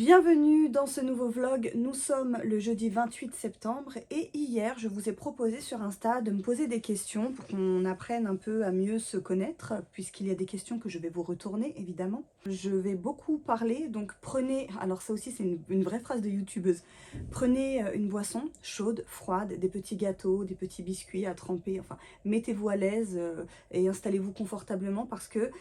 Bienvenue dans ce nouveau vlog, nous sommes le jeudi 28 septembre et hier je vous ai proposé sur Insta de me poser des questions pour qu'on apprenne un peu à mieux se connaître puisqu'il y a des questions que je vais vous retourner évidemment. Je vais beaucoup parler donc prenez, alors ça aussi c'est une vraie phrase de youtubeuse, prenez une boisson chaude, froide, des petits gâteaux, des petits biscuits à tremper, enfin mettez-vous à l'aise et installez-vous confortablement parce que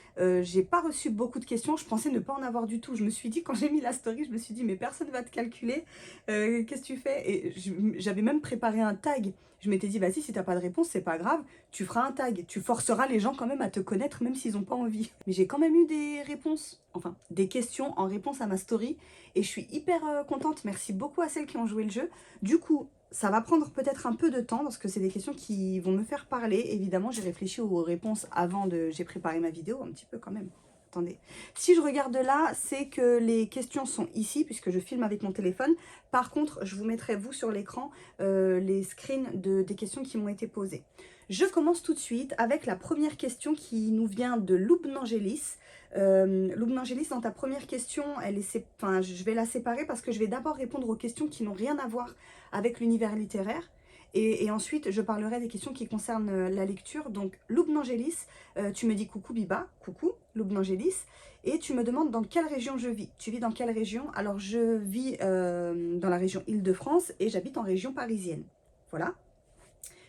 j'ai pas reçu beaucoup de questions, je pensais ne pas en avoir du tout, je me suis dit quand j'ai mis la story, je me suis dit mais personne va te calculer, qu'est-ce que tu fais? Et j'avais même préparé un tag, je m'étais dit vas-y si t'as pas de réponse c'est pas grave, tu feras un tag, tu forceras les gens quand même à te connaître même s'ils ont pas envie. Mais j'ai quand même eu des réponses, enfin des questions en réponse à ma story et je suis hyper contente, merci beaucoup à celles qui ont joué le jeu. Du coup ça va prendre peut-être un peu de temps parce que c'est des questions qui vont me faire parler. Évidemment, j'ai réfléchi aux réponses avant j'ai préparé ma vidéo un petit peu quand même. Attendez. Si je regarde là, c'est que les questions sont ici puisque je filme avec mon téléphone. Par contre, je vous mettrai vous sur l'écran les screens des questions qui m'ont été posées. Je commence tout de suite avec la première question qui nous vient de Loubnangelis. Loubnangelis, dans ta première question, je vais la séparer parce que je vais d'abord répondre aux questions qui n'ont rien à voir avec l'univers littéraire. Et ensuite, je parlerai des questions qui concernent la lecture. Donc, Loubnangelis, tu me dis coucou Biba, coucou Loubnangelis, et tu me demandes dans quelle région je vis. Tu vis dans quelle région? Alors, je vis dans la région Île-de-France et j'habite en région parisienne. Voilà.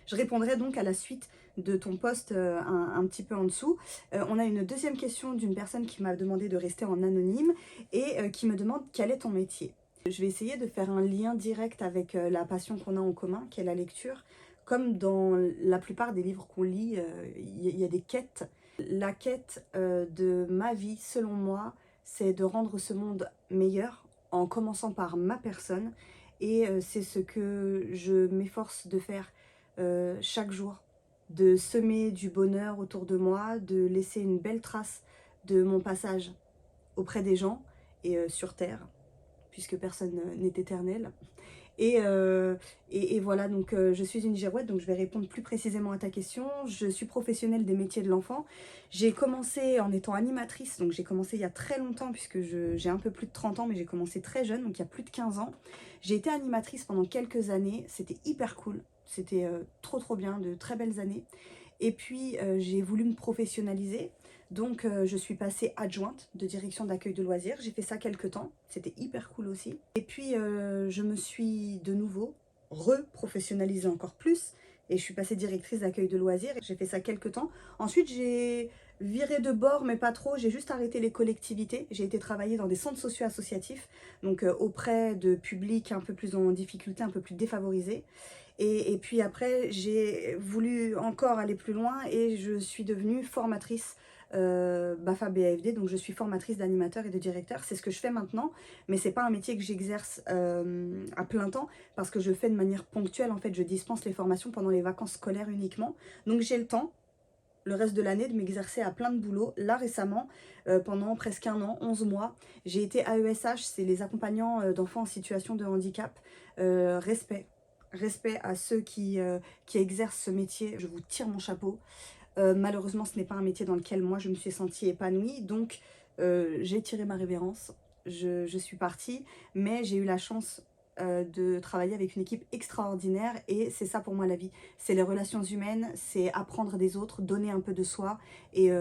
Je répondrai donc à la suite de ton post un petit peu en dessous. On a une deuxième question d'une personne qui m'a demandé de rester en anonyme et qui me demande quel est ton métier. Je vais essayer de faire un lien direct avec la passion qu'on a en commun, qui est la lecture. Comme dans la plupart des livres qu'on lit, il y a des quêtes. La quête de ma vie, selon moi, c'est de rendre ce monde meilleur en commençant par ma personne. Et c'est ce que je m'efforce de faire chaque jour. De semer du bonheur autour de moi, de laisser une belle trace de mon passage auprès des gens et sur Terre, puisque personne n'est éternel. Et voilà, donc je suis une girouette, donc je vais répondre plus précisément à ta question. Je suis professionnelle des métiers de l'enfant. J'ai commencé en étant animatrice, donc j'ai commencé il y a très longtemps, puisque j'ai un peu plus de 30 ans, mais j'ai commencé très jeune, donc il y a plus de 15 ans. J'ai été animatrice pendant quelques années, c'était hyper cool, c'était trop bien, de très belles années. Et puis j'ai voulu me professionnaliser. Donc je suis passée adjointe de direction d'accueil de loisirs. J'ai fait ça quelques temps, c'était hyper cool aussi. Et puis je me suis de nouveau reprofessionnalisée encore plus. Et je suis passée directrice d'accueil de loisirs. J'ai fait ça quelques temps. Ensuite j'ai viré de bord, mais pas trop. J'ai juste arrêté les collectivités. J'ai été travailler dans des centres socio-associatifs. Donc auprès de publics un peu plus en difficulté, un peu plus défavorisés. Et puis après, j'ai voulu encore aller plus loin et je suis devenue formatrice BAFA BAFD, donc je suis formatrice d'animateur et de directeur. C'est ce que je fais maintenant, mais c'est pas un métier que j'exerce à plein temps parce que je fais de manière ponctuelle. En fait, je dispense les formations pendant les vacances scolaires uniquement. Donc j'ai le temps, le reste de l'année, de m'exercer à plein de boulot. Là récemment, pendant presque un an, 11 mois, j'ai été AESH, c'est les accompagnants d'enfants en situation de handicap. Respect à ceux qui exercent ce métier, je vous tire mon chapeau. Malheureusement, ce n'est pas un métier dans lequel moi je me suis sentie épanouie, donc j'ai tiré ma révérence, je suis partie, mais j'ai eu la chance de travailler avec une équipe extraordinaire et c'est ça pour moi la vie. C'est les relations humaines, c'est apprendre des autres, donner un peu de soi et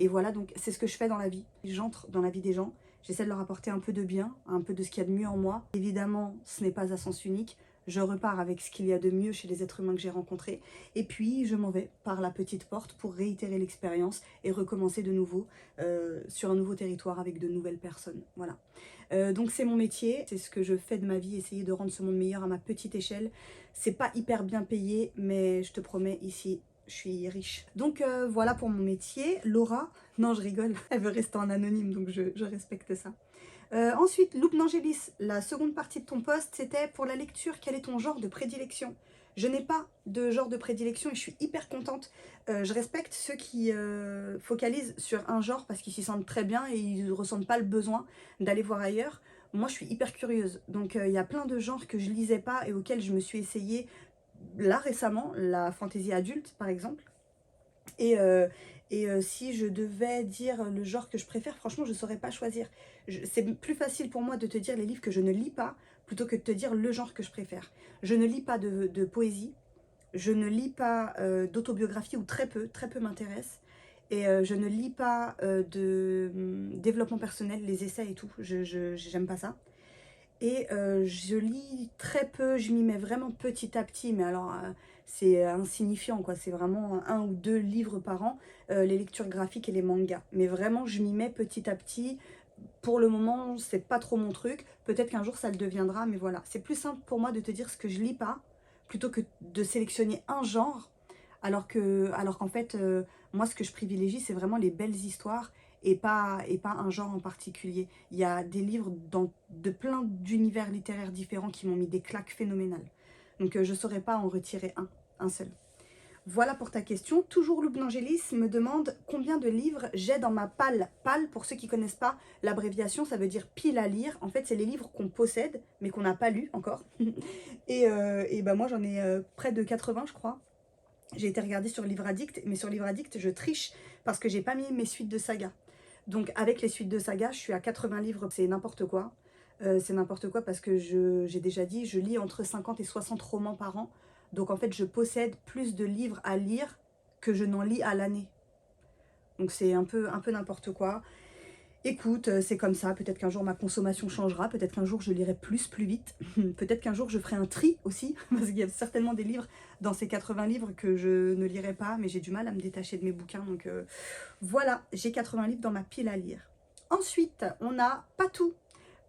voilà, donc c'est ce que je fais dans la vie. J'entre dans la vie des gens, j'essaie de leur apporter un peu de bien, un peu de ce qu'il y a de mieux en moi. Évidemment, ce n'est pas à sens unique. Je repars avec ce qu'il y a de mieux chez les êtres humains que j'ai rencontrés. Et puis, je m'en vais par la petite porte pour réitérer l'expérience et recommencer de nouveau sur un nouveau territoire avec de nouvelles personnes. Voilà. Donc, c'est mon métier. C'est ce que je fais de ma vie, essayer de rendre ce monde meilleur à ma petite échelle. C'est pas hyper bien payé, mais je te promets, ici, je suis riche. Donc, voilà pour mon métier. Laura, non, je rigole. Elle veut rester en anonyme, donc je respecte ça. Ensuite, Loubnangelis, la seconde partie de ton post, c'était pour la lecture, quel est ton genre de prédilection? Je n'ai pas de genre de prédilection et je suis hyper contente. Je respecte ceux qui focalisent sur un genre parce qu'ils s'y sentent très bien et ils ne ressentent pas le besoin d'aller voir ailleurs. Moi, je suis hyper curieuse. Donc, il y a plein de genres que je lisais pas et auxquels je me suis essayée là récemment, la fantasy adulte par exemple. Et, si je devais dire le genre que je préfère, franchement, je ne saurais pas choisir. C'est plus facile pour moi de te dire les livres que je ne lis pas, plutôt que de te dire le genre que je préfère. Je ne lis pas de poésie, je ne lis pas d'autobiographie, ou très peu m'intéresse. Et je ne lis pas de développement personnel, les essais et tout, j'aime pas ça. Et je lis très peu, je m'y mets vraiment petit à petit, mais alors c'est insignifiant quoi, c'est vraiment un ou deux livres par an, les lectures graphiques et les mangas. Mais vraiment, je m'y mets petit à petit. Pour le moment, c'est pas trop mon truc. Peut-être qu'un jour ça le deviendra, mais voilà. C'est plus simple pour moi de te dire ce que je lis pas, plutôt que de sélectionner un genre, alors qu'en fait, moi ce que je privilégie, c'est vraiment les belles histoires et pas un genre en particulier. Il y a des livres de plein d'univers littéraires différents qui m'ont mis des claques phénoménales. Donc je ne saurais pas en retirer un seul. Voilà pour ta question. Toujours Loup Angélis me demande combien de livres j'ai dans ma palle. Palle, pour ceux qui ne connaissent pas, l'abréviation, ça veut dire pile à lire. En fait, c'est les livres qu'on possède, mais qu'on n'a pas lus encore. Et bah moi, j'en ai près de 80, je crois. J'ai été regarder sur Livre Addict, mais sur Livre Addict, je triche parce que j'ai pas mis mes suites de saga. Donc avec les suites de saga, je suis à 80 livres, c'est n'importe quoi. C'est n'importe quoi parce que j'ai déjà dit, je lis entre 50 et 60 romans par an. Donc en fait, je possède plus de livres à lire que je n'en lis à l'année. Donc c'est un peu n'importe quoi. Écoute, c'est comme ça, peut-être qu'un jour ma consommation changera, peut-être qu'un jour je lirai plus vite, peut-être qu'un jour je ferai un tri aussi, parce qu'il y a certainement des livres dans ces 80 livres que je ne lirai pas, mais j'ai du mal à me détacher de mes bouquins, donc voilà, j'ai 80 livres dans ma pile à lire. Ensuite, on a Patou,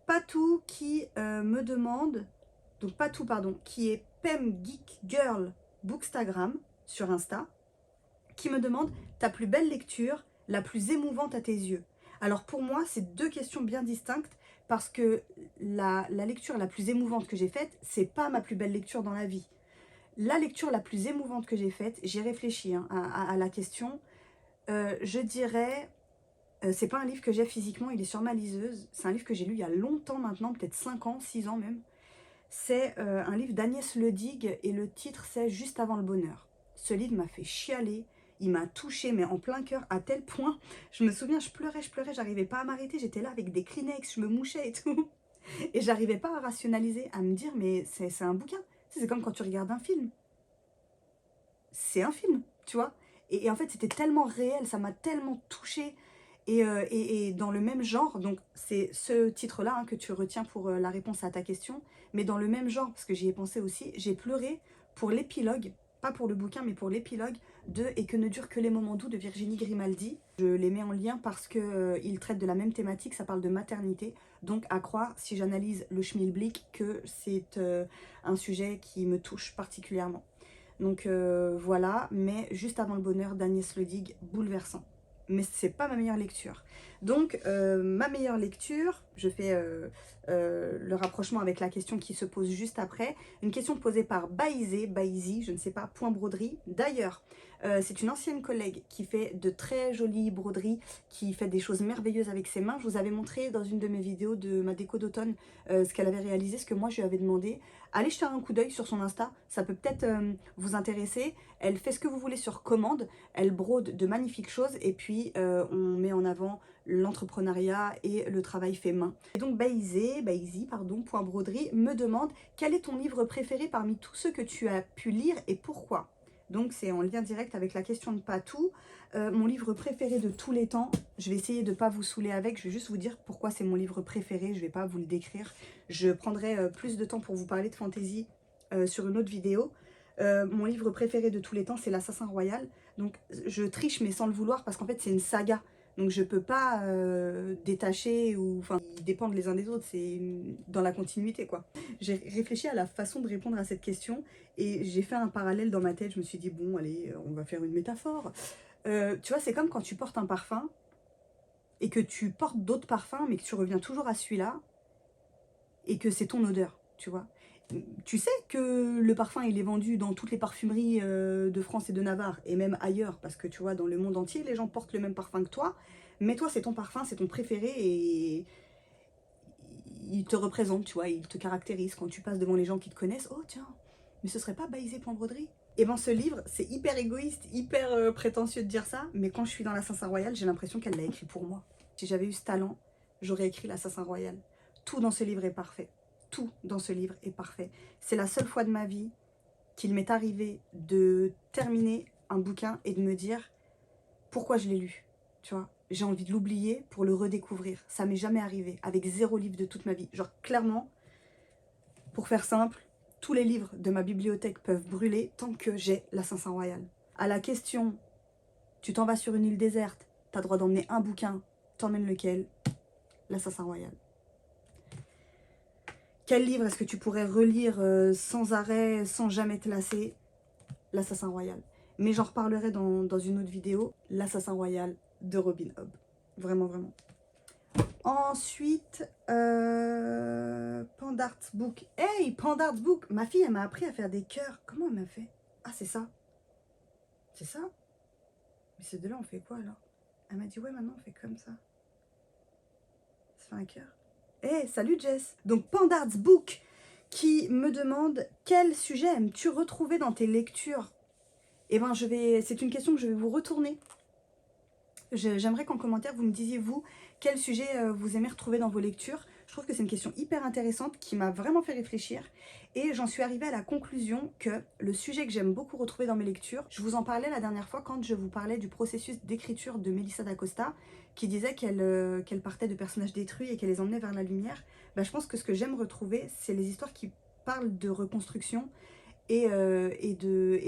Patou qui me demande, donc Patou pardon, qui est Pem Geek Girl Bookstagram sur Insta, qui me demande ta plus belle lecture, la plus émouvante à tes yeux. Alors pour moi, c'est deux questions bien distinctes parce que la lecture la plus émouvante que j'ai faite, c'est pas ma plus belle lecture dans la vie. La lecture la plus émouvante que j'ai faite, j'ai réfléchi hein, à la question, je dirais, c'est pas un livre que j'ai physiquement, il est sur ma liseuse, c'est un livre que j'ai lu il y a longtemps maintenant, peut-être 5 ans, 6 ans même. C'est un livre d'Agnès Ledig et le titre c'est Juste avant le bonheur. Ce livre m'a fait chialer, il m'a touchée mais en plein cœur à tel point, je me souviens, je pleurais, j'arrivais pas à m'arrêter, j'étais là avec des Kleenex, je me mouchais et tout. Et j'arrivais pas à rationaliser, à me dire mais c'est un bouquin, c'est comme quand tu regardes un film. C'est un film, tu vois. Et en fait c'était tellement réel, ça m'a tellement touchée. Et dans le même genre, donc c'est ce titre-là hein, que tu retiens pour la réponse à ta question, mais dans le même genre, parce que j'y ai pensé aussi, j'ai pleuré pour l'épilogue, pas pour le bouquin, mais pour l'épilogue de Et que ne durent que les moments doux de Virginie Grimaldi. Je les mets en lien parce qu'ils traitent de la même thématique, ça parle de maternité, donc à croire, si j'analyse le schmilblick, que c'est un sujet qui me touche particulièrement. Donc voilà, mais Juste avant le bonheur d'Agnès Ledig, bouleversant. Mais c'est pas ma meilleure lecture. Donc ma meilleure lecture, je fais le rapprochement avec la question qui se pose juste après. Une question posée par Baïzi, je ne sais pas, point broderie. D'ailleurs, c'est une ancienne collègue qui fait de très jolies broderies, qui fait des choses merveilleuses avec ses mains. Je vous avais montré dans une de mes vidéos de ma déco d'automne ce qu'elle avait réalisé, ce que moi je lui avais demandé. Allez jeter un coup d'œil sur son Insta, ça peut peut-être vous intéresser. Elle fait ce que vous voulez sur commande, elle brode de magnifiques choses et puis on met en avant l'entrepreneuriat et le travail fait main. Et donc Baïzi, pardon, point broderie, me demande quel est ton livre préféré parmi tous ceux que tu as pu lire et pourquoi. Donc c'est en lien direct avec la question de Patou. Mon livre préféré de tous les temps, je vais essayer de ne pas vous saouler avec, je vais juste vous dire pourquoi c'est mon livre préféré, je ne vais pas vous le décrire. Je prendrai plus de temps pour vous parler de fantasy sur une autre vidéo. Mon livre préféré de tous les temps, c'est L'Assassin Royal. Donc je triche mais sans le vouloir parce qu'en fait c'est une saga. Donc je peux pas détacher ou enfin ils dépendent les uns des autres, c'est dans la continuité quoi. J'ai réfléchi à la façon de répondre à cette question et j'ai fait un parallèle dans ma tête. Je me suis dit bon allez on va faire une métaphore. Tu vois c'est comme quand tu portes un parfum et que tu portes d'autres parfums mais que tu reviens toujours à celui-là et que c'est ton odeur, tu vois. Tu sais que le parfum il est vendu dans toutes les parfumeries de France et de Navarre et même ailleurs parce que tu vois dans le monde entier les gens portent le même parfum que toi mais toi c'est ton parfum, c'est ton préféré et il te représente, tu vois, il te caractérise quand tu passes devant les gens qui te connaissent. Oh tiens, mais ce serait pas Baïsé point broderie? Et ben ce livre, c'est hyper égoïste, hyper prétentieux de dire ça, mais quand je suis dans l'Assassin Royal, j'ai l'impression qu'elle l'a écrit pour moi. Si j'avais eu ce talent, j'aurais écrit l'Assassin Royal. Tout dans ce livre est parfait. Tout dans ce livre est parfait. C'est la seule fois de ma vie qu'il m'est arrivé de terminer un bouquin et de me dire pourquoi je l'ai lu, tu vois. J'ai envie de l'oublier pour le redécouvrir. Ça m'est jamais arrivé, avec 0 livre de toute ma vie. Genre, clairement, pour faire simple, tous les livres de ma bibliothèque peuvent brûler tant que j'ai l'Assassin Royal. À la question, tu t'en vas sur une île déserte, t'as droit d'emmener un bouquin, t'emmènes lequel? L'Assassin Royal. Quel livre est-ce que tu pourrais relire sans arrêt, sans jamais te lasser? L'Assassin Royal. Mais j'en reparlerai dans une autre vidéo. L'Assassin Royal de Robin Hobb. Vraiment, vraiment. Ensuite, Pandart's Book. Hey, Pandart's Book. Ma fille, elle m'a appris à faire des cœurs. Comment elle m'a fait? Ah, c'est ça. C'est ça? Mais ces deux-là, on fait quoi alors? Elle m'a dit, ouais, maintenant, on fait comme ça. Ça fait un cœur. Hey, salut Jess. Donc, Pandart's Book qui me demande quel sujet aimes-tu retrouver dans tes lectures? Eh ben, c'est une question que je vais vous retourner. J'aimerais qu'en commentaire, vous me disiez, vous, quel sujet vous aimez retrouver dans vos lectures. Je trouve que c'est une question hyper intéressante qui m'a vraiment fait réfléchir. Et j'en suis arrivée à la conclusion que le sujet que j'aime beaucoup retrouver dans mes lectures, je vous en parlais la dernière fois quand je vous parlais du processus d'écriture de Melissa d'Acosta, qui disait qu'elle partait de personnages détruits et qu'elle les emmenait vers la lumière. Bah, je pense que ce que j'aime retrouver, c'est les histoires qui parlent de reconstruction et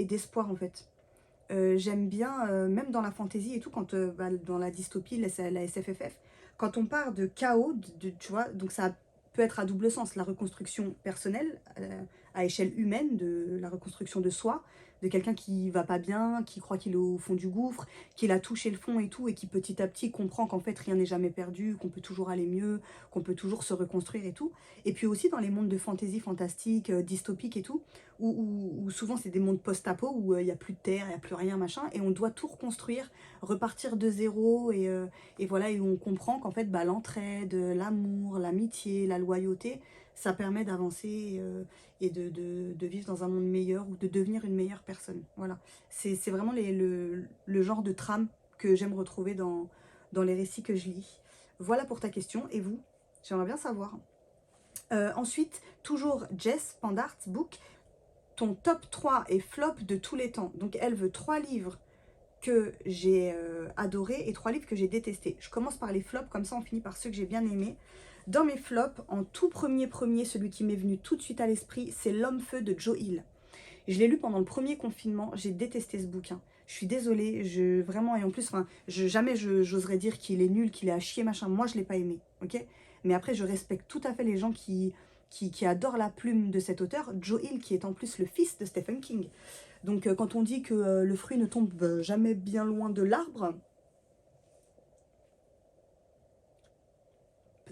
d'espoir en fait. J'aime bien, même dans la fantasy et tout, quand dans la dystopie, la SFFF, quand on part de chaos, tu vois, donc ça peut être à double sens, la reconstruction personnelle, à échelle humaine, de la reconstruction de soi, de quelqu'un qui va pas bien, qui croit qu'il est au fond du gouffre, qu'il a touché le fond et tout, et qui petit à petit comprend qu'en fait rien n'est jamais perdu, qu'on peut toujours aller mieux, qu'on peut toujours se reconstruire et tout. Et puis aussi dans les mondes de fantasy fantastique, dystopique et tout, où souvent c'est des mondes post-apo, où il n'y a plus de terre, il n'y a plus rien, machin, et on doit tout reconstruire, repartir de zéro, et voilà, et où on comprend qu'en fait bah, l'entraide, l'amour, l'amitié, la loyauté, ça permet d'avancer et de vivre dans un monde meilleur ou de devenir une meilleure personne. Voilà, c'est vraiment le genre de trame que j'aime retrouver dans les récits que je lis. Voilà pour ta question, et vous? J'aimerais bien savoir. Ensuite, toujours Jess, Pandart's Book, ton top 3 et flop de tous les temps. Donc elle veut 3 livres que j'ai adorés et 3 livres que j'ai détestés. Je commence par les flops, comme ça on finit par ceux que j'ai bien aimés. Dans mes flops, en tout premier, celui qui m'est venu tout de suite à l'esprit, c'est L'Homme-Feu de Joe Hill. Je l'ai lu pendant le premier confinement, j'ai détesté ce bouquin. Je suis désolée, vraiment, et en plus, jamais j'oserais dire qu'il est nul, qu'il est à chier, machin. Moi, je ne l'ai pas aimé, ok? Mais après, je respecte tout à fait les gens qui adorent la plume de cet auteur, Joe Hill, qui est en plus le fils de Stephen King. Donc, quand on dit que le fruit ne tombe jamais bien loin de l'arbre,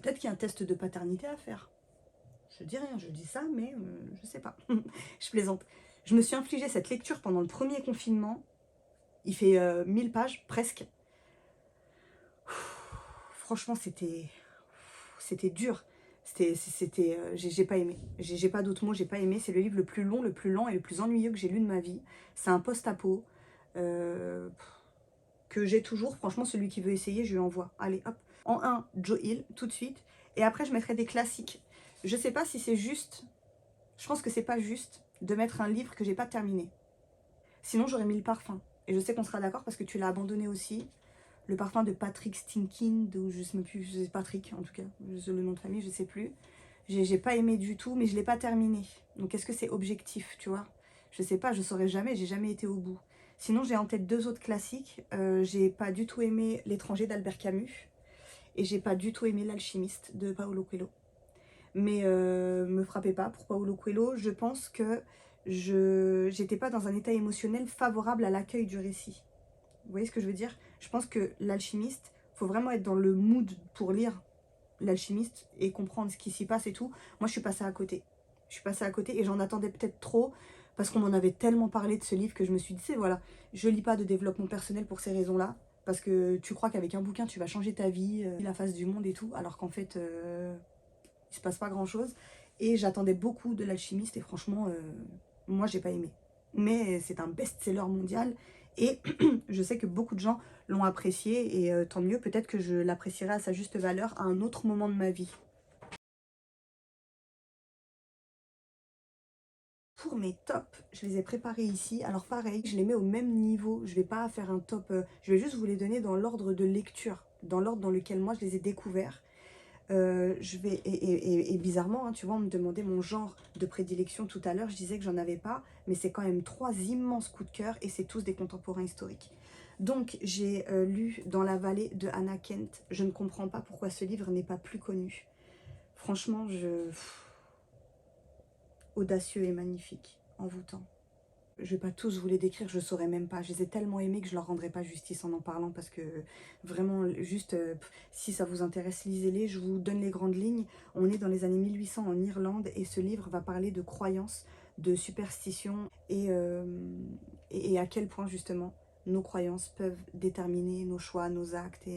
peut-être qu'il y a un test de paternité à faire. Je dis rien, je dis ça, mais je sais pas. Je plaisante. Je me suis infligé cette lecture pendant le premier confinement. Il fait 1000 pages, presque. Franchement, c'était dur. J'ai pas aimé. J'ai pas d'autres mots, j'ai pas aimé. C'est le livre le plus long, le plus lent et le plus ennuyeux que j'ai lu de ma vie. C'est un post-apo que j'ai toujours. Franchement, celui qui veut essayer, je lui envoie. Allez, hop. En 1, Joe Hill, tout de suite. Et après, je mettrai des classiques. Je sais pas si c'est juste. Je pense que c'est pas juste de mettre un livre que j'ai pas terminé. Sinon, j'aurais mis Le Parfum. Et je sais qu'on sera d'accord parce que tu l'as abandonné aussi. Le Parfum de Patrick Stinkin, ou je sais même plus, c'est Patrick en tout cas, le nom de famille, je sais plus. J'ai pas aimé du tout, mais je l'ai pas terminé. Donc est-ce que c'est objectif, tu vois? Je sais pas, je saurais jamais, j'ai jamais été au bout. Sinon, j'ai en tête 2 autres classiques. J'ai pas du tout aimé L'étranger d'Albert Camus. Et j'ai pas du tout aimé L'Alchimiste de Paulo Coelho. Mais me frappez pas pour Paulo Coelho, je pense que j'étais pas dans un état émotionnel favorable à l'accueil du récit. Vous voyez ce que je veux dire? Je pense que L'Alchimiste, faut vraiment être dans le mood pour lire L'Alchimiste et comprendre ce qui s'y passe et tout. Moi, je suis passée à côté. Je suis passée à côté et j'en attendais peut-être trop parce qu'on m'en avait tellement parlé de ce livre que je me suis dit, voilà, je lis pas de développement personnel pour ces raisons-là. Parce que tu crois qu'avec un bouquin, tu vas changer ta vie, la face du monde et tout, alors qu'en fait, il se passe pas grand-chose. Et j'attendais beaucoup de L'Alchimiste et franchement, moi, j'ai pas aimé. mais c'est un best-seller mondial et je sais que beaucoup de gens l'ont apprécié et tant mieux, peut-être que je l'apprécierai à sa juste valeur à un autre moment de ma vie. Pour mes tops, je les ai préparés ici. Alors pareil, je les mets au même niveau. Je vais pas faire un top, je vais juste vous les donner dans l'ordre de lecture, dans l'ordre dans lequel moi je les ai découverts. Et bizarrement, hein, tu vois, on me demandait mon genre de prédilection tout à l'heure. Je disais que j'en avais pas, mais c'est quand même 3 immenses coups de cœur et c'est tous des contemporains historiques. Donc j'ai lu Dans la vallée de Hannah Kent. Je ne comprends pas pourquoi ce livre n'est pas plus connu. Franchement, audacieux et magnifique, envoûtant. Je vais pas tous vous les décrire, je saurais même pas. Je les ai tellement aimés que je leur rendrai pas justice en parlant parce que vraiment, juste, si ça vous intéresse, lisez-les. Je vous donne les grandes lignes. On est dans les années 1800 en Irlande et ce livre va parler de croyances, de superstitions et à quel point justement nos croyances peuvent déterminer nos choix, nos actes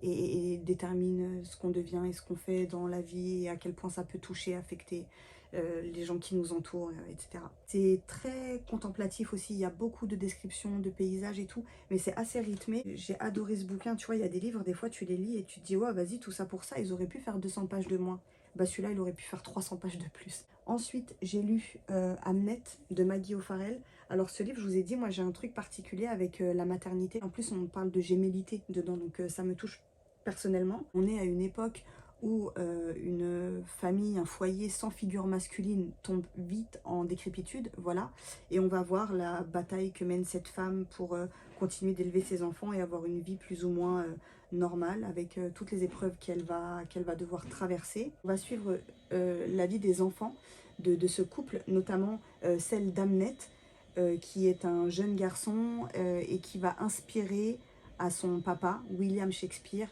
et déterminent ce qu'on devient et ce qu'on fait dans la vie et à quel point ça peut toucher, affecter les gens qui nous entourent, etc. C'est très contemplatif aussi, il y a beaucoup de descriptions de paysages et tout, mais c'est assez rythmé. J'ai adoré ce bouquin, tu vois, il y a des livres, des fois tu les lis et tu te dis, ouais, vas-y, tout ça pour ça, ils auraient pu faire 200 pages de moins. Bah celui-là, il aurait pu faire 300 pages de plus. Ensuite, j'ai lu Hamnet de Maggie O'Farrell. Alors ce livre, je vous ai dit, moi j'ai un truc particulier avec la maternité. En plus, on parle de gémellité dedans, donc ça me touche personnellement. On est à une époque où une famille, un foyer sans figure masculine tombe vite en décrépitude, voilà. Et on va voir la bataille que mène cette femme pour continuer d'élever ses enfants et avoir une vie plus ou moins normale, avec toutes les épreuves qu'elle va devoir traverser. On va suivre la vie des enfants de ce couple, notamment celle d'Hamnet, qui est un jeune garçon et qui va inspirer à son papa, William Shakespeare,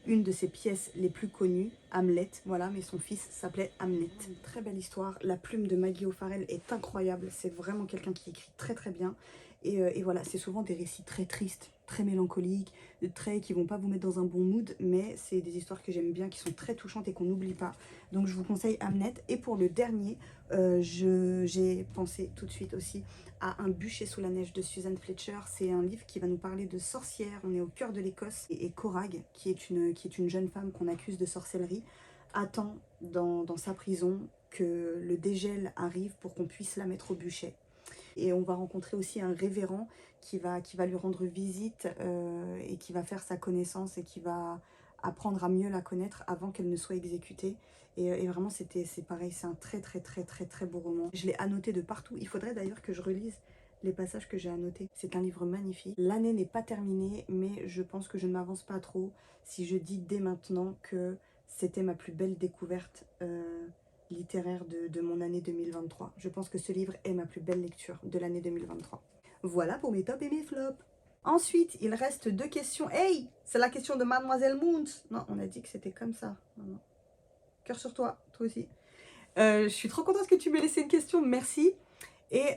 une de ses pièces les plus connues, Hamlet, voilà, mais son fils s'appelait Hamnet. Une très belle histoire, la plume de Maggie O'Farrell est incroyable, c'est vraiment quelqu'un qui écrit très très bien, et voilà, c'est souvent des récits très tristes, très mélancoliques, qui vont pas vous mettre dans un bon mood, mais c'est des histoires que j'aime bien, qui sont très touchantes et qu'on n'oublie pas, donc je vous conseille Hamnet. Et pour le dernier, j'ai pensé tout de suite aussi à Un bûcher sous la neige de Susan Fletcher. C'est un livre qui va nous parler de sorcières. On est au cœur de l'Écosse. Et Corag, qui est une jeune femme qu'on accuse de sorcellerie, attend dans sa prison que le dégel arrive pour qu'on puisse la mettre au bûcher. Et on va rencontrer aussi un révérend qui va lui rendre visite et qui va faire sa connaissance et qui va apprendre à mieux la connaître avant qu'elle ne soit exécutée. Et vraiment, c'est pareil, c'est un très très très très très beau roman. Je l'ai annoté de partout. Il faudrait d'ailleurs que je relise les passages que j'ai annotés. C'est un livre magnifique. L'année n'est pas terminée, mais je pense que je ne m'avance pas trop si je dis dès maintenant que c'était ma plus belle découverte littéraire de mon année 2023. Je pense que ce livre est ma plus belle lecture de l'année 2023. Voilà pour mes tops et mes flops. Ensuite, il reste 2 questions. Hey, c'est la question de Mademoiselle Moons. Non, on a dit que c'était comme ça. Non, non. Cœur sur toi, toi aussi. Je suis trop contente que tu m'aies laissé une question, merci. Et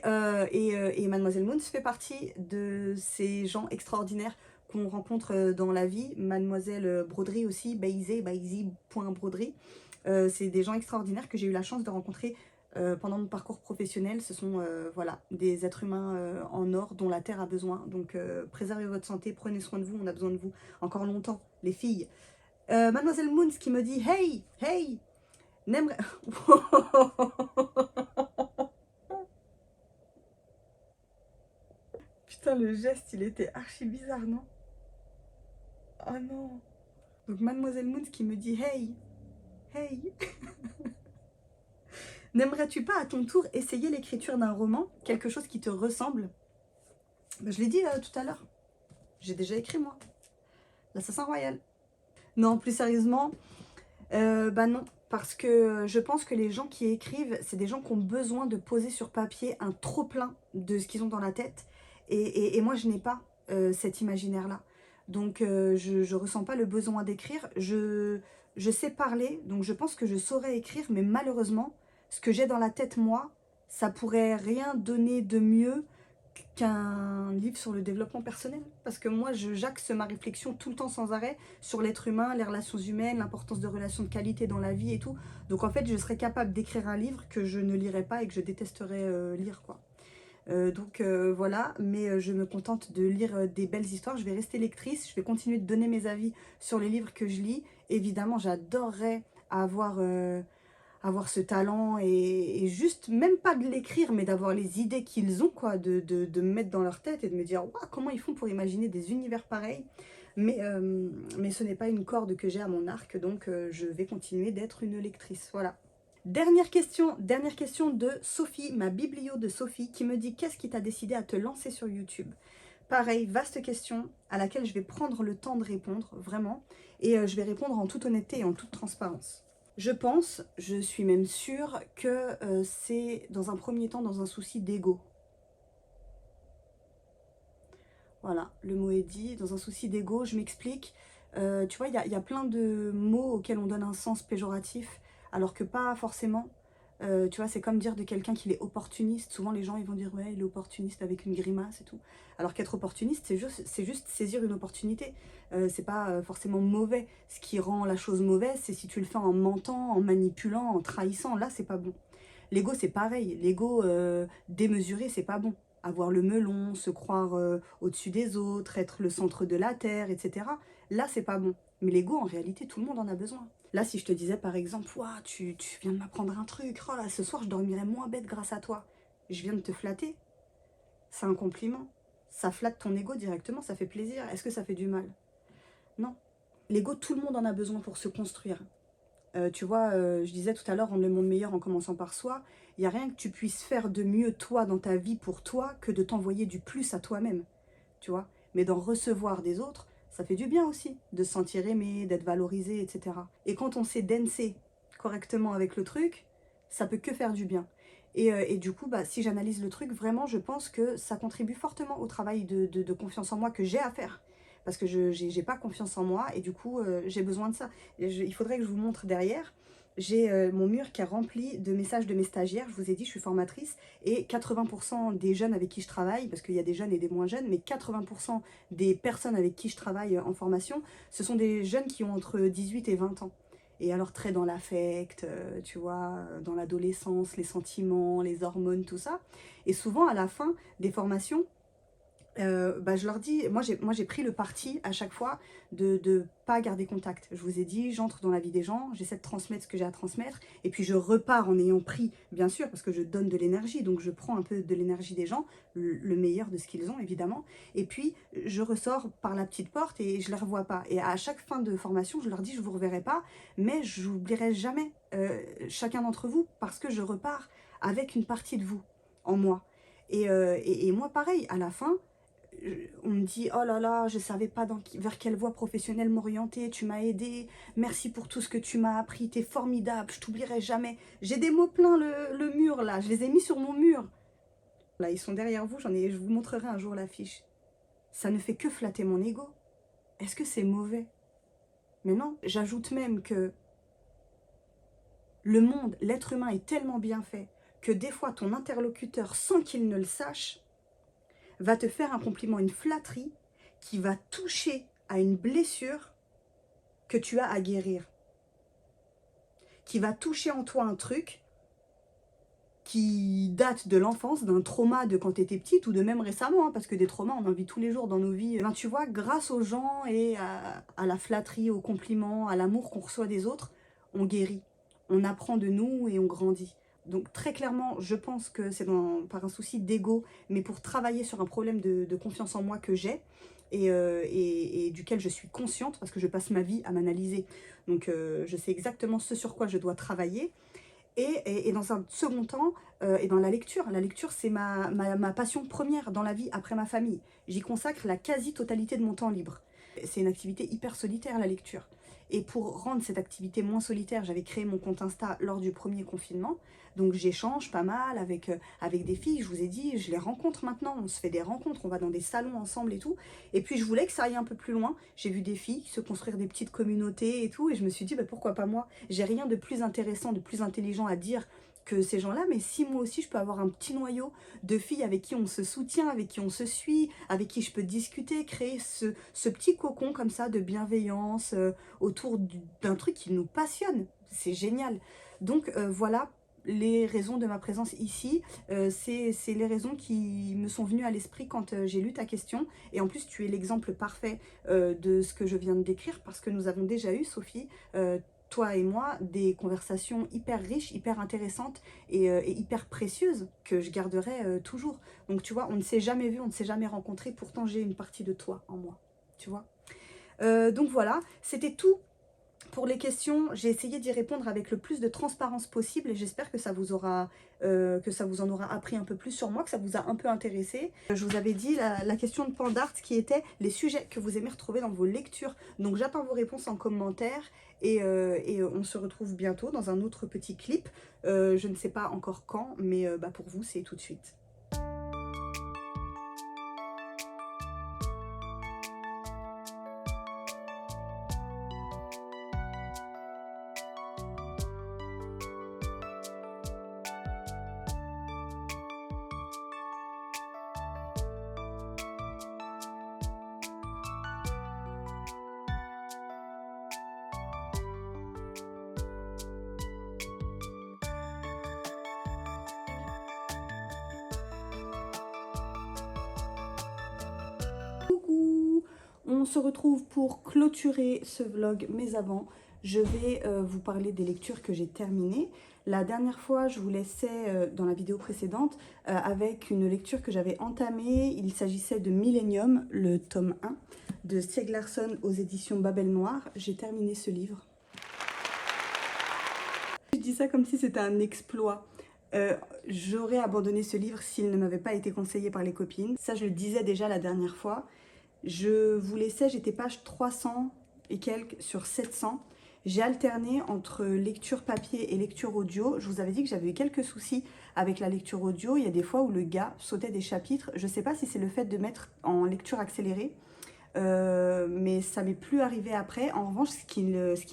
Mademoiselle Moons fait partie de ces gens extraordinaires qu'on rencontre dans la vie. Mademoiselle Broderie aussi, Baizy.broderie. C'est des gens extraordinaires que j'ai eu la chance de rencontrer pendant mon parcours professionnel. Ce sont voilà, des êtres humains en or dont la Terre a besoin. Donc préservez votre santé, prenez soin de vous, on a besoin de vous encore longtemps, les filles. Mademoiselle Moons qui me dit « Hey, hey, n'aimerais... » Putain, le geste, il était archi bizarre, non? Oh non. Donc Mademoiselle Moons qui me dit « Hey, hey, n'aimerais-tu pas à ton tour essayer l'écriture d'un roman, quelque chose qui te ressemble ?» Ben, je l'ai dit tout à l'heure. J'ai déjà écrit, moi. L'Assassin Royal. Non, plus sérieusement, bah non. Parce que je pense que les gens qui écrivent, c'est des gens qui ont besoin de poser sur papier un trop-plein de ce qu'ils ont dans la tête. Et moi, je n'ai pas cet imaginaire-là. Donc, je ressens pas le besoin d'écrire. Je sais parler, donc je pense que je saurais écrire. Mais malheureusement, ce que j'ai dans la tête, moi, ça pourrait rien donner de mieux qu'un livre sur le développement personnel. Parce que moi, j'axe ma réflexion tout le temps sans arrêt sur l'être humain, les relations humaines, l'importance de relations de qualité dans la vie et tout. Donc en fait, je serais capable d'écrire un livre que je ne lirais pas et que je détesterais lire, quoi. Voilà, mais je me contente de lire des belles histoires. Je vais rester lectrice, je vais continuer de donner mes avis sur les livres que je lis. Évidemment, j'adorerais avoir, avoir ce talent et juste, même pas de l'écrire, mais d'avoir les idées qu'ils ont, quoi, de me mettre dans leur tête et de me dire waouh, comment ils font pour imaginer des univers pareils. Mais ce n'est pas une corde que j'ai à mon arc, donc je vais continuer d'être une lectrice. Voilà. Dernière question de Sophie, ma biblio de Sophie, qui me dit: qu'est-ce qui t'a décidé à te lancer sur YouTube? Pareil, vaste question à laquelle je vais prendre le temps de répondre, vraiment, et je vais répondre en toute honnêteté et en toute transparence. Je pense, je suis même sûre que c'est dans un premier temps dans un souci d'ego. Voilà, le mot est dit, dans un souci d'ego, je m'explique. Tu vois, il y a plein de mots auxquels on donne un sens péjoratif, alors que pas forcément. Tu vois, c'est comme dire de quelqu'un qu'il est opportuniste. Souvent, les gens ils vont dire ouais, il est opportuniste avec une grimace et tout. Alors qu'être opportuniste, c'est juste saisir une opportunité. C'est pas forcément mauvais. Ce qui rend la chose mauvaise, c'est si tu le fais en mentant, en manipulant, en trahissant. Là, c'est pas bon. L'ego, c'est pareil. L'ego démesuré, c'est pas bon. Avoir le melon, se croire au-dessus des autres, être le centre de la terre, etc. Là, c'est pas bon. Mais l'ego, en réalité, tout le monde en a besoin. Là, si je te disais par exemple, ouah, tu viens de m'apprendre un truc, oh là, ce soir, je dormirai moins bête grâce à toi. Je viens de te flatter. C'est un compliment. Ça flatte ton ego directement, ça fait plaisir. Est-ce que ça fait du mal? Non. L'ego, tout le monde en a besoin pour se construire. Tu vois, je disais tout à l'heure, rendre le monde meilleur en commençant par soi. Il n'y a rien que tu puisses faire de mieux, toi, dans ta vie, pour toi, que de t'envoyer du plus à toi-même. Tu vois, mais d'en recevoir des autres, ça fait du bien aussi, de se sentir aimé, d'être valorisé, etc. Et quand on sait danser correctement avec le truc, ça peut que faire du bien. Et du coup, bah, si j'analyse le truc, vraiment, je pense que ça contribue fortement au travail de confiance en moi que j'ai à faire. Parce que je j'ai pas confiance en moi et du coup, j'ai besoin de ça. Il faudrait que je vous montre derrière. J'ai mon mur qui est rempli de messages de mes stagiaires. Je vous ai dit, je suis formatrice et 80% des jeunes avec qui je travaille, parce qu'il y a des jeunes et des moins jeunes, mais 80% des personnes avec qui je travaille en formation, ce sont des jeunes qui ont entre 18 et 20 ans. Et alors très dans l'affect, tu vois, dans l'adolescence, les sentiments, les hormones, tout ça. Et souvent à la fin des formations, bah, je leur dis, moi j'ai pris le parti à chaque fois de ne pas garder contact. Je vous ai dit, j'entre dans la vie des gens, j'essaie de transmettre ce que j'ai à transmettre, et puis je repars en ayant pris, bien sûr, parce que je donne de l'énergie, donc je prends un peu de l'énergie des gens, le meilleur de ce qu'ils ont évidemment, et puis je ressors par la petite porte et je ne les revois pas. Et à chaque fin de formation, je leur dis, je ne vous reverrai pas, mais je n'oublierai jamais chacun d'entre vous, parce que je repars avec une partie de vous, en moi. Et moi pareil, à la fin, on me dit oh là là, je savais pas vers quelle voie professionnelle m'orienter, tu m'as aidé, merci pour tout ce que tu m'as appris, t'es formidable, je t'oublierai jamais. J'ai des mots pleins le mur là, je les ai mis sur mon mur. Là, ils sont derrière vous, je vous montrerai un jour l'affiche. Ça ne fait que flatter mon ego. Est-ce que c'est mauvais? Mais non, j'ajoute même que le monde, l'être humain est tellement bien fait que des fois ton interlocuteur, sans qu'il ne le sache, va te faire un compliment, une flatterie qui va toucher à une blessure que tu as à guérir, qui va toucher en toi un truc qui date de l'enfance, d'un trauma de quand tu étais petite ou de même récemment, hein, parce que des traumas, on en vit tous les jours dans nos vies. Ben, tu vois, grâce aux gens et à la flatterie, aux compliments, à l'amour qu'on reçoit des autres, on guérit, on apprend de nous et on grandit. Donc très clairement, je pense que c'est par un souci d'ego, mais pour travailler sur un problème de confiance en moi que j'ai, et duquel je suis consciente, parce que je passe ma vie à m'analyser. Donc je sais exactement ce sur quoi je dois travailler. Et dans un second temps, et dans la lecture. La lecture, c'est ma passion première dans la vie après ma famille. J'y consacre la quasi-totalité de mon temps libre. C'est une activité hyper solitaire, la lecture. Et pour rendre cette activité moins solitaire, j'avais créé mon compte Insta lors du premier confinement. Donc j'échange pas mal avec des filles, je vous ai dit, je les rencontre maintenant, on se fait des rencontres, on va dans des salons ensemble et tout. Et puis je voulais que ça aille un peu plus loin. J'ai vu des filles se construire des petites communautés et tout, et je me suis dit, bah, pourquoi pas moi? J'ai rien de plus intéressant, de plus intelligent à dire que ces gens-là, mais si moi aussi je peux avoir un petit noyau de filles avec qui on se soutient, avec qui on se suit, avec qui je peux discuter, créer ce petit cocon comme ça de bienveillance autour d'un truc qui nous passionne, c'est génial. Donc voilà, les raisons de ma présence ici, c'est les raisons qui me sont venues à l'esprit quand j'ai lu ta question. Et en plus, tu es l'exemple parfait de ce que je viens de décrire, parce que nous avons déjà eu, Sophie, toi et moi, des conversations hyper riches, hyper intéressantes et hyper précieuses que je garderai toujours. Donc tu vois, on ne s'est jamais vu, on ne s'est jamais rencontré, pourtant j'ai une partie de toi en moi, tu vois. Donc voilà, c'était tout pour les questions. J'ai essayé d'y répondre avec le plus de transparence possible et j'espère que ça vous en aura appris un peu plus sur moi, que ça vous a un peu intéressé. Je vous avais dit la question de Pandart qui était les sujets que vous aimez retrouver dans vos lectures. Donc j'attends vos réponses en commentaire et on se retrouve bientôt dans un autre petit clip. Je ne sais pas encore quand, mais pour vous c'est tout de suite. Coucou! On se retrouve pour clôturer ce vlog, mais avant, je vais vous parler des lectures que j'ai terminées. La dernière fois, je vous laissais dans la vidéo précédente avec une lecture que j'avais entamée. Il s'agissait de Millennium, le tome 1 de Stieg Larsson aux éditions Babel Noir. J'ai terminé ce livre. Je dis ça comme si c'était un exploit. J'aurais abandonné ce livre s'il ne m'avait pas été conseillé par les copines. Ça, je le disais déjà la dernière fois. Je vous laissais, j'étais page 300 et quelques sur 700. J'ai alterné entre lecture papier et lecture audio. Je vous avais dit que j'avais eu quelques soucis avec la lecture audio. Il y a des fois où le gars sautait des chapitres. Je ne sais pas si c'est le fait de mettre en lecture accélérée. Mais ça m'est plus arrivé après. En revanche, ce qui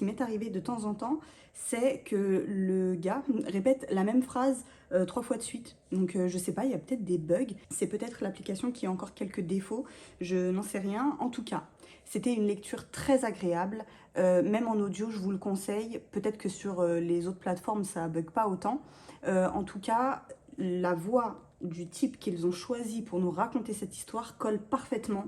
m'est arrivé de temps en temps, c'est que le gars répète la même phrase 3 fois de suite. Donc je sais pas, il y a peut-être des bugs. C'est peut-être l'application qui a encore quelques défauts. Je n'en sais rien. En tout cas, c'était une lecture très agréable. Même en audio, je vous le conseille. Peut-être que sur les autres plateformes, ça bug pas autant. En tout cas, la voix du type qu'ils ont choisi pour nous raconter cette histoire colle parfaitement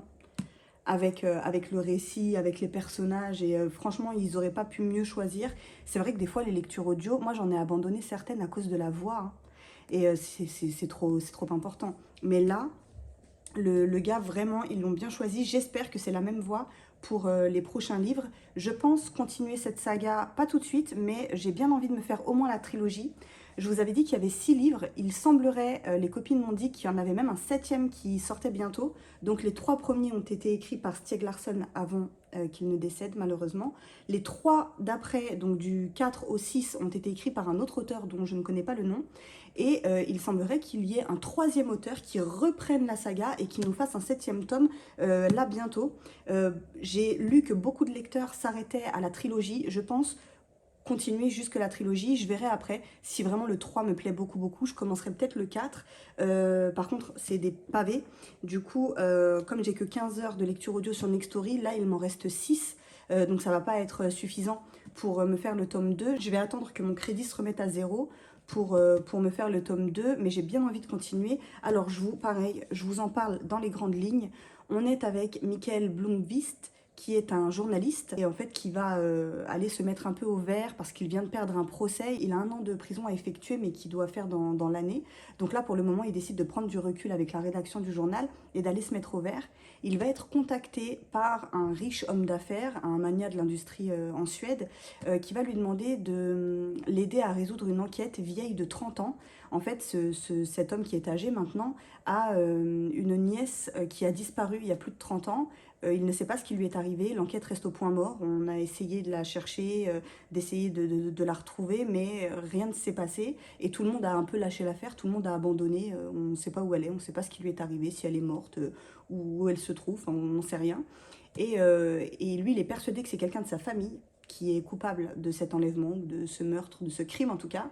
avec le récit, avec les personnages, et franchement, ils n'auraient pas pu mieux choisir. C'est vrai que des fois, les lectures audio, moi j'en ai abandonné certaines à cause de la voix, hein, et c'est trop important. Mais là, le gars, vraiment, ils l'ont bien choisi. J'espère que c'est la même voix pour les prochains livres. Je pense continuer cette saga, pas tout de suite, mais j'ai bien envie de me faire au moins la trilogie. Je vous avais dit qu'il y avait 6 livres. Il semblerait, les copines m'ont dit qu'il y en avait même un 7e qui sortait bientôt. Donc les 3 premiers ont été écrits par Stieg Larsson avant qu'il ne décède malheureusement. Les 3 d'après, donc du 4 au 6, ont été écrits par un autre auteur dont je ne connais pas le nom. Et il semblerait qu'il y ait un 3e auteur qui reprenne la saga et qui nous fasse un 7e tome là bientôt. J'ai lu que beaucoup de lecteurs s'arrêtaient à la trilogie. Je pense continuer jusque la trilogie. Je verrai après si vraiment le 3 me plaît beaucoup. Je commencerai peut-être le 4. Par contre, c'est des pavés. Du coup, comme j'ai que 15 heures de lecture audio sur Nextory, là, il m'en reste 6. Donc ça va pas être suffisant pour me faire le tome 2. Je vais attendre que mon crédit se remette à 0 pour me faire le tome 2. Mais j'ai bien envie de continuer. Alors, pareil, je vous en parle dans les grandes lignes. On est avec Mikael Blomqvist, qui est un journaliste et en fait qui va aller se mettre un peu au vert parce qu'il vient de perdre un procès. Il a 1 an de prison à effectuer mais qu'il doit faire dans l'année. Donc là pour le moment il décide de prendre du recul avec la rédaction du journal et d'aller se mettre au vert. Il va être contacté par un riche homme d'affaires, un magnat de l'industrie en Suède, qui va lui demander de l'aider à résoudre une enquête vieille de 30 ans. En fait, cet homme qui est âgé maintenant a une nièce qui a disparu il y a plus de 30 ans. Il ne sait pas ce qui lui est arrivé, l'enquête reste au point mort. On a essayé de la chercher, d'essayer de la retrouver, mais rien ne s'est passé. Et tout le monde a un peu lâché l'affaire, tout le monde a abandonné. On ne sait pas où elle est, on ne sait pas ce qui lui est arrivé, si elle est morte ou où elle se trouve, on n'en sait rien. Et lui, il est persuadé que c'est quelqu'un de sa famille qui est coupable de cet enlèvement, de ce meurtre, de ce crime en tout cas.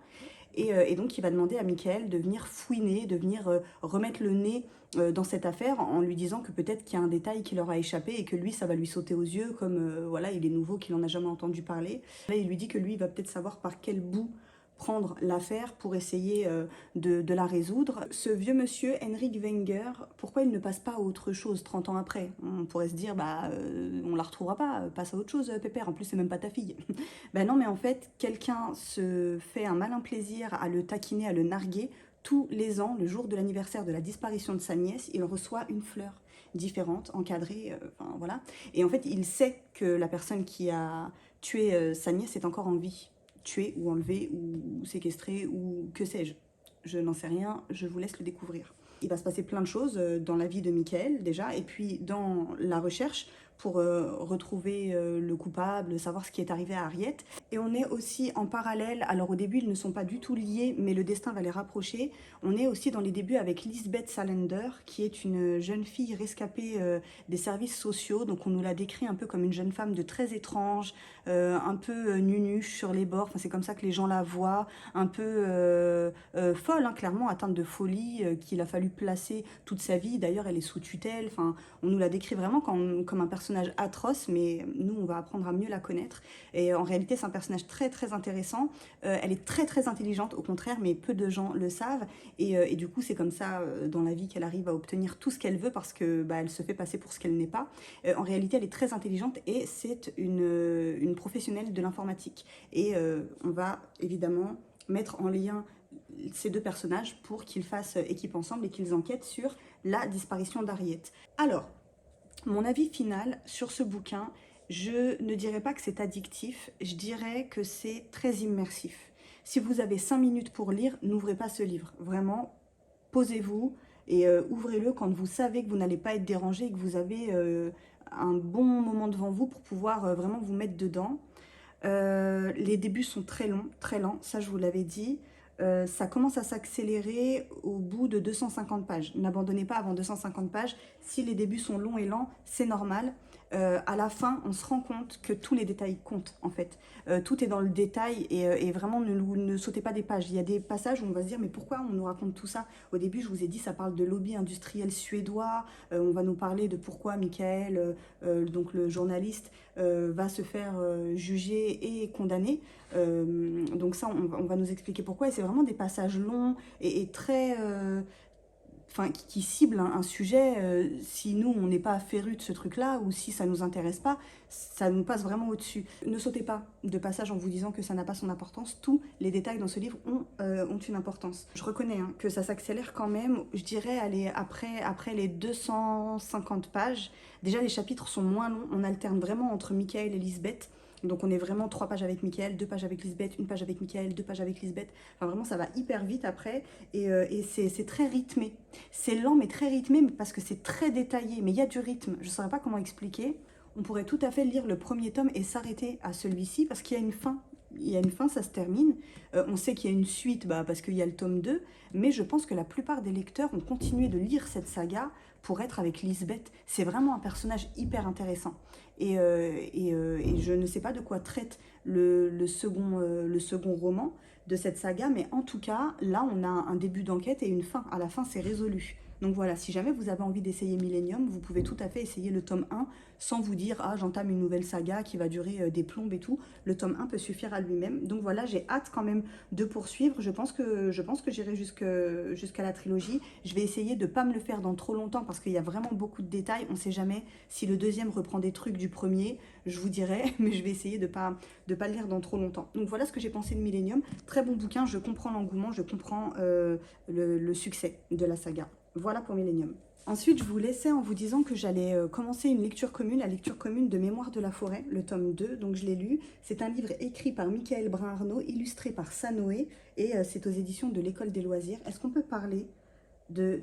Et donc il va demander à Mikael de venir fouiner, de venir remettre le nez dans cette affaire en lui disant que peut-être qu'il y a un détail qui leur a échappé et que lui ça va lui sauter aux yeux comme voilà il est nouveau, qu'il n'en a jamais entendu parler. Là il lui dit que lui il va peut-être savoir par quel bout prendre l'affaire pour essayer de la résoudre. Ce vieux monsieur, Henrik Wenger, pourquoi il ne passe pas à autre chose 30 ans après? On pourrait se dire, bah, on la retrouvera pas, passe à autre chose, Pépère, en plus c'est même pas ta fille. Ben non, mais en fait, quelqu'un se fait un malin plaisir à le taquiner, à le narguer. Tous les ans, le jour de l'anniversaire de la disparition de sa nièce, il reçoit une fleur différente, encadrée, enfin voilà. Et en fait, il sait que la personne qui a tué sa nièce est encore en vie, tué ou enlevé ou séquestré ou que sais-je. Je n'en sais rien, je vous laisse le découvrir. Il va se passer plein de choses dans la vie de Michael déjà, et puis dans la recherche pour retrouver le coupable, savoir ce qui est arrivé à Harriet. Et on est aussi en parallèle, alors au début ils ne sont pas du tout liés, mais le destin va les rapprocher. On est aussi dans les débuts avec Lisbeth Salander, qui est une jeune fille rescapée des services sociaux. Donc on nous la décrit un peu comme une jeune femme de très étrange, un peu nunuche sur les bords, enfin, c'est comme ça que les gens la voient, un peu folle, hein, clairement atteinte de folie, qu'il a fallu placer toute sa vie. D'ailleurs elle est sous tutelle, enfin, on nous la décrit vraiment comme un personnage atroce, mais nous on va apprendre à mieux la connaître. Et en réalité c'est un personnage très très intéressant. Elle est très très intelligente au contraire, mais peu de gens le savent. Et du coup c'est comme ça dans la vie qu'elle arrive à obtenir tout ce qu'elle veut, parce que bah, elle se fait passer pour ce qu'elle n'est pas. En réalité elle est très intelligente et c'est une professionnelle de l'informatique. Et on va évidemment mettre en lien ces deux personnages pour qu'ils fassent équipe ensemble et qu'ils enquêtent sur la disparition d'Harriet. Alors, mon avis final sur ce bouquin, je ne dirais pas que c'est addictif, je dirais que c'est très immersif. Si vous avez 5 minutes pour lire, n'ouvrez pas ce livre. Vraiment, posez-vous et ouvrez-le quand vous savez que vous n'allez pas être dérangé et que vous avez un bon moment devant vous pour pouvoir vraiment vous mettre dedans. Les débuts sont très longs, très lents, ça je vous l'avais dit. Ça commence à s'accélérer au bout de 250 pages. N'abandonnez pas avant 250 pages. Si les débuts sont longs et lents, c'est normal. À la fin, on se rend compte que tous les détails comptent, en fait. Tout est dans le détail et vraiment, ne sautez pas des pages. Il y a des passages où on va se dire, mais pourquoi on nous raconte tout ça? Au début, je vous ai dit, ça parle de lobby industriel suédois. On va nous parler de pourquoi Michael, donc le journaliste, va se faire juger et condamner. Donc ça, on va nous expliquer pourquoi. Et c'est vraiment des passages longs et très... enfin, qui ciblent un sujet. Si nous, on n'est pas férus de ce truc-là, ou si ça ne nous intéresse pas, ça nous passe vraiment au-dessus. Ne sautez pas de passage en vous disant que ça n'a pas son importance. Tous les détails dans ce livre ont une importance. Je reconnais hein, que ça s'accélère quand même. Je dirais, allez, après les 250 pages, déjà les chapitres sont moins longs. On alterne vraiment entre Michael et Lisbeth. Donc on est vraiment 3 pages avec Michael, 2 pages avec Lisbeth, 1 page avec Michael, 2 pages avec Lisbeth. Enfin vraiment ça va hyper vite après et c'est très rythmé. C'est lent mais très rythmé parce que c'est très détaillé, mais il y a du rythme. Je ne saurais pas comment expliquer. On pourrait tout à fait lire le premier tome et s'arrêter à celui-ci parce qu'il y a une fin. Il y a une fin, ça se termine. On sait qu'il y a une suite bah, parce qu'il y a le tome 2, mais je pense que la plupart des lecteurs ont continué de lire cette saga pour être avec Lisbeth. C'est vraiment un personnage hyper intéressant. Et je ne sais pas de quoi traite le second roman de cette saga, mais en tout cas, là, on a un début d'enquête et une fin. À la fin, c'est résolu. Donc voilà, si jamais vous avez envie d'essayer Millennium, vous pouvez tout à fait essayer le tome 1 sans vous dire « Ah, j'entame une nouvelle saga qui va durer des plombes et tout ». Le tome 1 peut suffire à lui-même. Donc voilà, j'ai hâte quand même de poursuivre. Je pense que j'irai jusqu'à la trilogie. Je vais essayer de ne pas me le faire dans trop longtemps parce qu'il y a vraiment beaucoup de détails. On ne sait jamais si le deuxième reprend des trucs du premier. Je vous dirai, mais je vais essayer de pas le lire dans trop longtemps. Donc voilà ce que j'ai pensé de Millennium. Très bon bouquin, je comprends l'engouement, je comprends le succès de la saga. Voilà pour Millennium. Ensuite, je vous laissais en vous disant que j'allais commencer une lecture commune, la lecture commune de Mémoire de la forêt, le tome 2, donc je l'ai lu. C'est un livre écrit par Michael Brun-Arnaud, illustré par Sanoé, et c'est aux éditions de l'École des loisirs. Est-ce qu'on peut parler de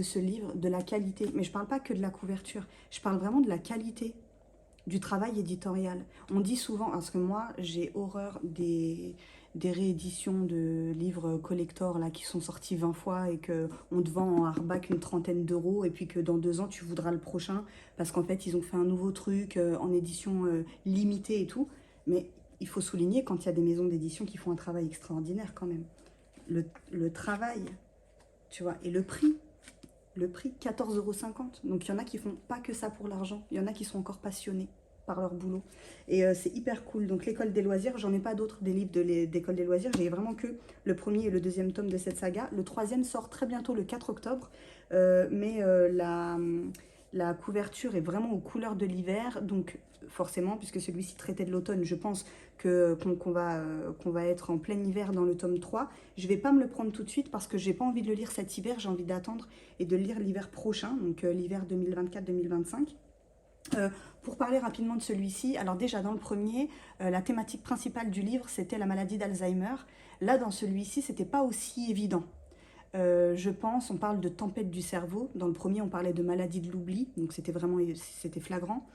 ce livre, de la qualité? Mais je ne parle pas que de la couverture, je parle vraiment de la qualité du travail éditorial. On dit souvent, parce que moi j'ai horreur des rééditions de livres collector là, qui sont sortis 20 fois et qu'on te vend en hardback une trentaine d'euros et puis que dans 2 ans tu voudras le prochain parce qu'en fait ils ont fait un nouveau truc en édition limitée et tout. Mais il faut souligner quand il y a des maisons d'édition qui font un travail extraordinaire quand même. Le travail, tu vois, et le prix 14,50 €. Donc il y en a qui font pas que ça pour l'argent, il y en a qui sont encore passionnés. par leur boulot. Et c'est hyper cool. Donc l'école des loisirs, j'en ai pas d'autres des livres d'école des loisirs. J'ai vraiment que le premier et le deuxième tome de cette saga. Le troisième sort très bientôt le 4 octobre. La couverture est vraiment aux couleurs de l'hiver. Donc forcément, puisque celui-ci traitait de l'automne, je pense qu'on va être en plein hiver dans le tome 3. Je vais pas me le prendre tout de suite parce que j'ai pas envie de le lire cet hiver. J'ai envie d'attendre et de le lire l'hiver prochain, donc l'hiver 2024-2025. Pour parler rapidement de celui-ci, alors déjà dans le premier, la thématique principale du livre c'était la maladie d'Alzheimer. Là dans celui-ci c'était pas aussi évident. Je pense, on parle de tempête du cerveau. Dans le premier on parlait de maladie de l'oubli, donc c'était flagrant.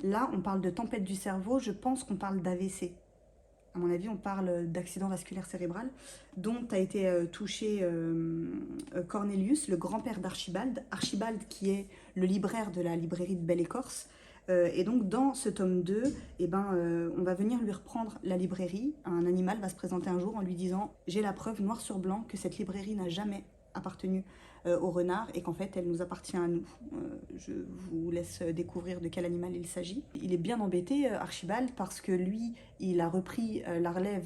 Là on parle de tempête du cerveau, je pense qu'on parle d'AVC. À mon avis, on parle d'accident vasculaire cérébral, dont a été touché Cornelius, le grand-père d'Archibald. Archibald qui est le libraire de la librairie de Belle-Écorce. Et donc dans ce tome 2, on va venir lui reprendre la librairie. Un animal va se présenter un jour en lui disant « J'ai la preuve noir sur blanc que cette librairie n'a jamais appartenu au renard et qu'en fait elle nous appartient à nous. Je vous laisse découvrir de quel animal il s'agit. Il est bien embêté, Archibald, parce que lui, il a repris la relève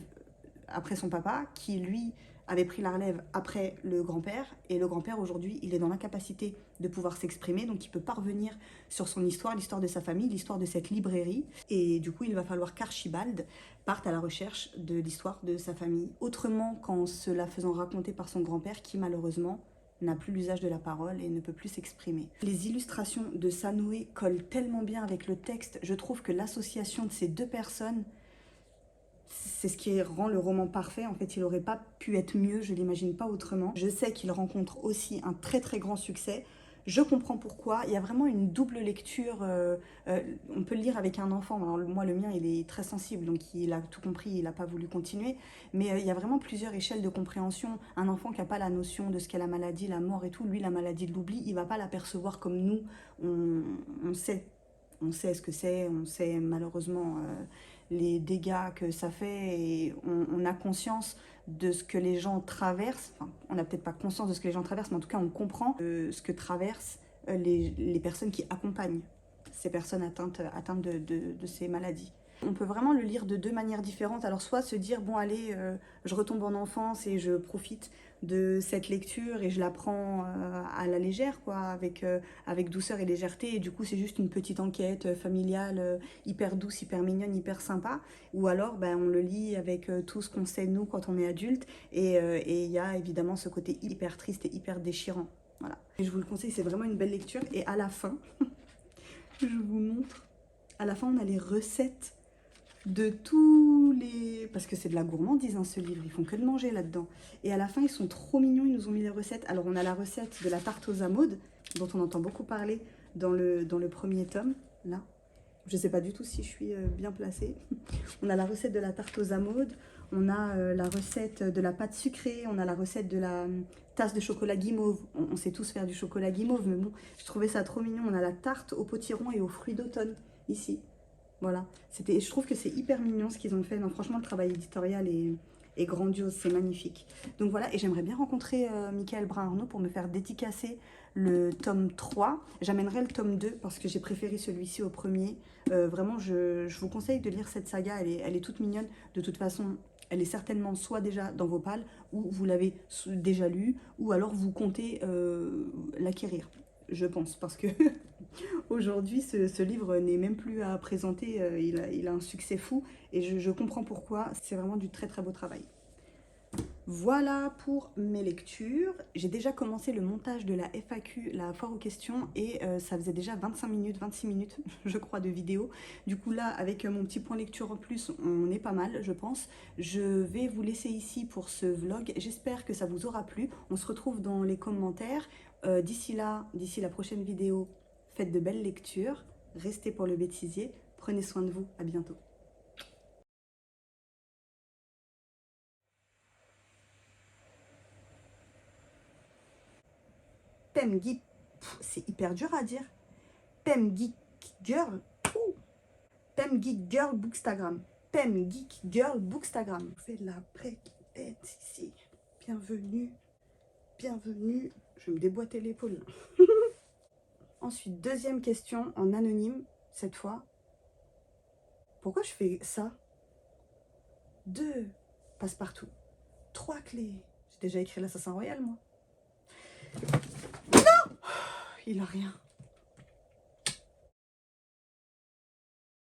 après son papa, qui lui avait pris la relève après le grand-père, et le grand-père aujourd'hui il est dans l'incapacité de pouvoir s'exprimer, donc il peut pas revenir sur son histoire, l'histoire de sa famille, l'histoire de cette librairie, et du coup il va falloir qu'Archibald parte à la recherche de l'histoire de sa famille, autrement qu'en se la faisant raconter par son grand-père qui malheureusement n'a plus l'usage de la parole et ne peut plus s'exprimer. Les illustrations de Sanoé collent tellement bien avec le texte, je trouve que l'association de ces deux personnes, c'est ce qui rend le roman parfait. En fait, il n'aurait pas pu être mieux, je ne l'imagine pas autrement. Je sais qu'il rencontre aussi un très très grand succès. Je comprends pourquoi. Il y a vraiment une double lecture. On peut le lire avec un enfant. Alors, moi, le mien, il est très sensible, donc il a tout compris, il n'a pas voulu continuer. Mais il y a vraiment plusieurs échelles de compréhension. Un enfant qui n'a pas la notion de ce qu'est la maladie, la mort et tout, lui, la maladie de l'oubli, il ne va pas l'apercevoir comme nous. On sait. On sait ce que c'est, on sait malheureusement les dégâts que ça fait et on a conscience de ce que les gens traversent. Enfin, on n'a peut-être pas conscience de ce que les gens traversent, mais en tout cas on comprend ce que traversent les personnes qui accompagnent ces personnes atteintes de ces maladies. On peut vraiment le lire de deux manières différentes. Alors soit se dire, bon allez, je retombe en enfance et je profite de cette lecture et je la prends à la légère, quoi, avec douceur et légèreté. Et du coup, c'est juste une petite enquête familiale hyper douce, hyper mignonne, hyper sympa. Ou alors, ben, on le lit avec tout ce qu'on sait, nous, quand on est adulte. Et il y a évidemment ce côté hyper triste et hyper déchirant. Voilà. Et je vous le conseille, c'est vraiment une belle lecture. Et à la fin, je vous montre, à la fin, on a les recettes de tous les... Parce que c'est de la gourmandise, hein, ce livre, ils font que de manger là-dedans. Et à la fin, ils sont trop mignons, ils nous ont mis les recettes. Alors, on a la recette de la tarte aux amandes, dont on entend beaucoup parler dans le premier tome, là. Je ne sais pas du tout si je suis bien placée. On a la recette de la tarte aux amandes, on a la recette de la pâte sucrée, on a la recette de la tasse de chocolat guimauve. On sait tous faire du chocolat guimauve, mais bon, je trouvais ça trop mignon. On a la tarte au potiron et aux fruits d'automne, ici. Voilà, je trouve que c'est hyper mignon ce qu'ils ont fait. Non, franchement, le travail éditorial est grandiose, c'est magnifique. Donc voilà, et j'aimerais bien rencontrer Michael Brun-Arnaud pour me faire dédicacer le tome 3. J'amènerai le tome 2 parce que j'ai préféré celui-ci au premier. Vraiment, je vous conseille de lire cette saga, elle est toute mignonne. De toute façon, elle est certainement soit déjà dans vos pales, ou vous l'avez déjà lu, ou alors vous comptez l'acquérir, je pense, parce que aujourd'hui, ce livre n'est même plus à présenter, il a un succès fou et je comprends pourquoi, c'est vraiment du très très beau travail. Voilà pour mes lectures. J'ai déjà commencé le montage de la FAQ, la foire aux questions, et ça faisait déjà 25 minutes, 26 minutes, je crois, de vidéo. Du coup là, avec mon petit point lecture en plus, on est pas mal, je pense. Je vais vous laisser ici pour ce vlog. J'espère que ça vous aura plu. On se retrouve dans les commentaires. D'ici là, d'ici la prochaine vidéo, faites de belles lectures. Restez pour le bêtisier. Prenez soin de vous. À bientôt. Thème geek, c'est hyper dur à dire. Thème geek girl, Thème geek girl bookstagram. Thème geek girl bookstagram. C'est la break-dance ici. Bienvenue, bienvenue. Je vais me déboîter l'épaule. Ensuite, deuxième question en anonyme, cette fois. Pourquoi je fais ça? 2 passe-partout. 3 clés. J'ai déjà écrit l'Assassin Royal, moi. Non! Il a rien.